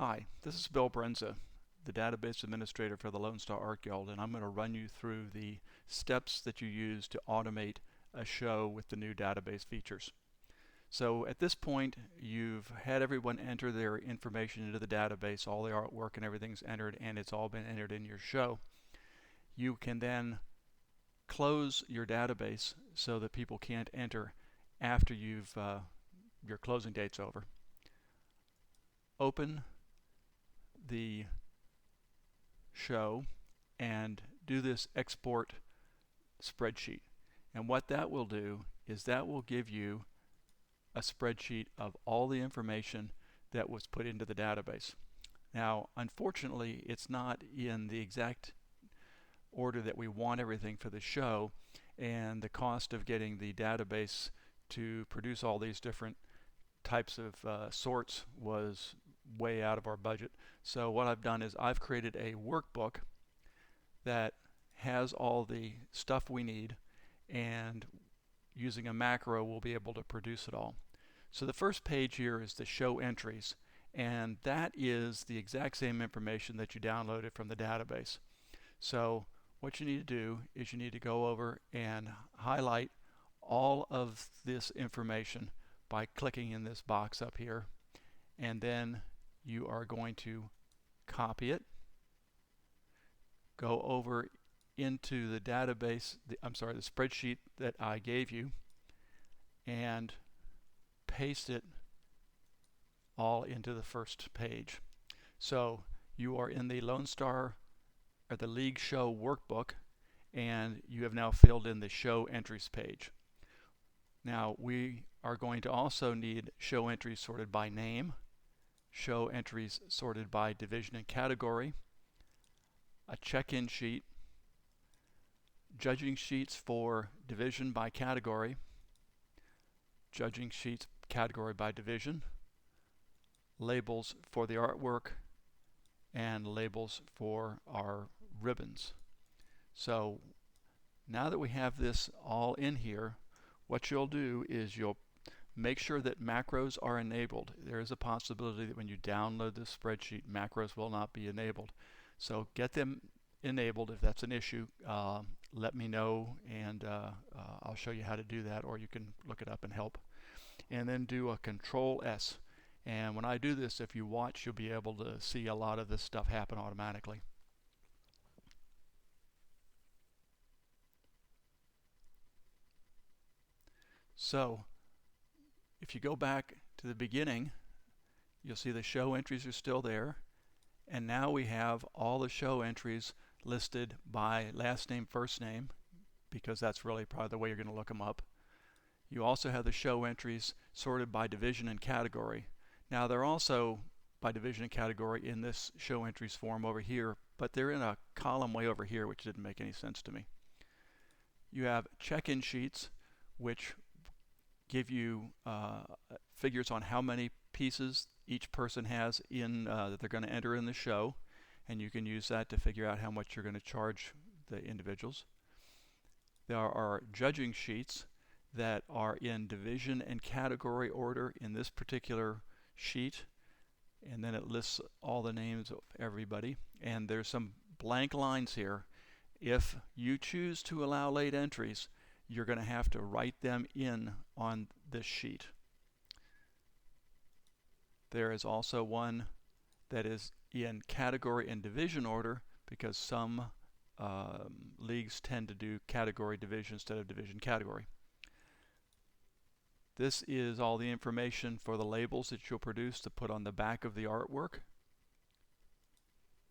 Hi, this is Bill Brenza, the database administrator for the Lone Star Art Guild, and I'm going to run you through the steps that you use to automate a show with the new database features. So at this point, you've had everyone enter their information into the database, all the artwork and everything's entered, and it's all been entered in your show. You can then close your database so that people can't enter after your closing date's over. Open the show and do this export spreadsheet. And what that will do is that will give you a spreadsheet of all the information that was put into the database. Now, unfortunately, it's not in the exact order that we want everything for the show, and the cost of getting the database to produce all these different types of sorts was way out of our budget. So what I've done is I've created a workbook that has all the stuff we need, and using a macro we'll be able to produce it all. So the first page here is the show entries, and that is the exact same information that you downloaded from the database. So what you need to do is you need to go over and highlight all of this information by clicking in this box up here, and then you are going to copy it, go over into the database, the spreadsheet that I gave you, and paste it all into the first page. So you are in the Lone Star or the League Show workbook, and you have now filled in the show entries page. Now we are going to also need show entries sorted by name, show entries sorted by division and category, a check-in sheet, judging sheets for division by category, judging sheets category by division, labels for the artwork, and labels for our ribbons. So now that we have this all in here, what you'll do is you'll make sure that macros are enabled. There is a possibility that when you download this spreadsheet, macros will not be enabled. So get them enabled. If that's an issue, let me know, and I'll show you how to do that, or you can look it up and help. And then do a Control S. And when I do this, if you watch, you'll be able to see a lot of this stuff happen automatically. So if you go back to the beginning, you'll see the show entries are still there, and now we have all the show entries listed by last name, first name, because that's really probably the way you're going to look them up. You also have the show entries sorted by division and category. Now they're also by division and category in this show entries form over here, but they're in a column way over here, which didn't make any sense to me. You have check-in sheets, which give you figures on how many pieces each person has in that they're going to enter in the show, and you can use that to figure out how much you're going to charge the individuals. There are judging sheets that are in division and category order in this particular sheet, and then it lists all the names of everybody, and there's some blank lines here. If you choose to allow late entries, you're going to have to write them in on this sheet. There is also one that is in category and division order, because some leagues tend to do category division instead of division category. This is all the information for the labels that you'll produce to put on the back of the artwork,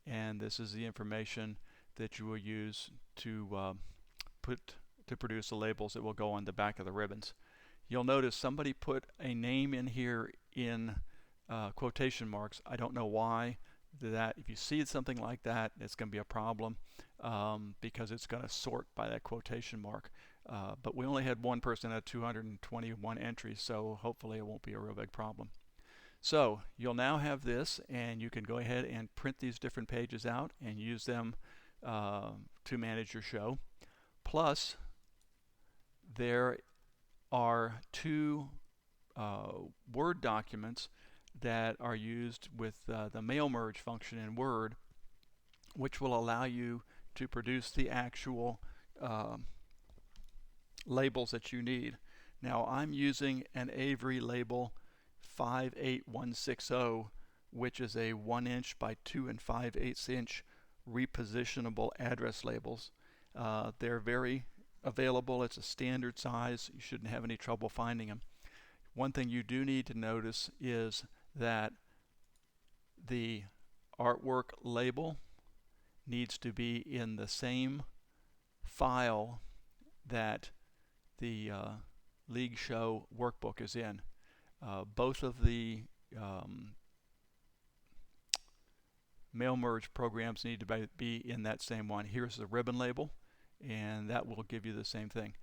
and this is the information that you will use to produce the labels that will go on the back of the ribbons. You'll notice somebody put a name in here in quotation marks. I don't know why. That if you see something like that, it's going to be a problem, because it's going to sort by that quotation mark. But we only had one person at 221 entries, so hopefully it won't be a real big problem. So you'll now have this, and you can go ahead and print these different pages out and use them to manage your show. Plus, there are two Word documents that are used with the mail merge function in Word, which will allow you to produce the actual labels that you need. Now I'm using an Avery label 58160, which is a 1 inch by 2 5/8 inch repositionable address labels. They're very available. It's a standard size. You shouldn't have any trouble finding them. One thing you do need to notice is that the artwork label needs to be in the same file that the League Show workbook is in. Both of the mail merge programs need to be in that same one. Here's the ribbon label, and that will give you the same thing.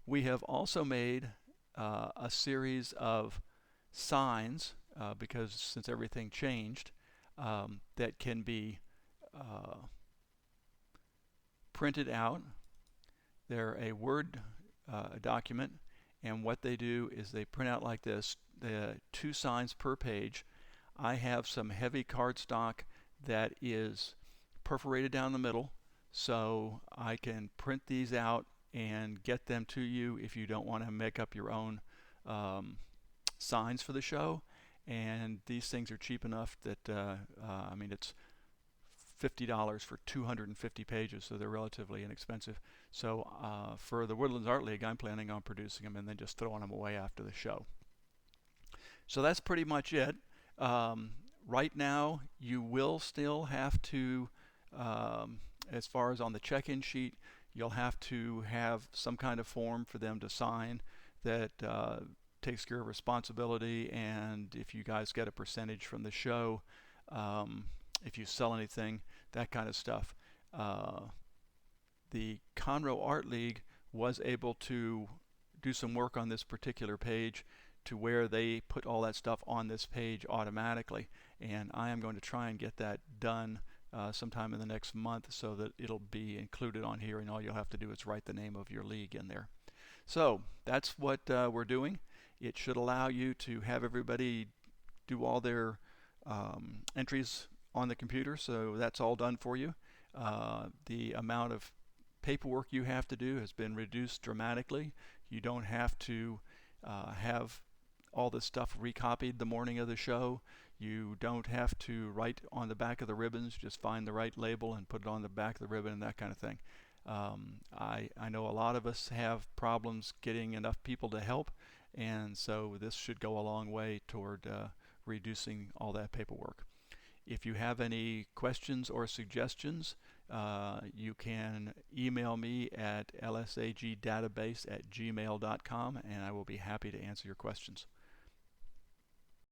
We have also made a series of signs, because since everything changed, that can be printed out. They're a Word document, and what they do is they print out like this, the 2 signs per page. I have some heavy cardstock that is perforated down the middle, so I can print these out and get them to you if you don't want to make up your own signs for the show. And these things are cheap enough that I mean, it's $50 for 250 pages, so they're relatively inexpensive. So for the Woodlands Art League, I'm planning on producing them and then just throwing them away after the show. So that's pretty much it. Right now, you will still have to, as far as on the check-in sheet, you'll have to have some kind of form for them to sign that takes care of responsibility, and if you guys get a percentage from the show, if you sell anything, that kind of stuff. The Conroe Art League was able to do some work on this particular page to where they put all that stuff on this page automatically, and I am going to try and get that done sometime in the next month so that it'll be included on here, and all you'll have to do is write the name of your league in there. So that's what we're doing. It should allow you to have everybody do all their entries on the computer, so that's all done for you. The amount of paperwork you have to do has been reduced dramatically. You don't have to have all this stuff recopied the morning of the show. You don't have to write on the back of the ribbons. Just find the right label and put it on the back of the ribbon and that kind of thing. I know a lot of us have problems getting enough people to help, and so this should go a long way toward reducing all that paperwork. If you have any questions or suggestions, you can email me at lsagdatabase@gmail.com, and I will be happy to answer your questions.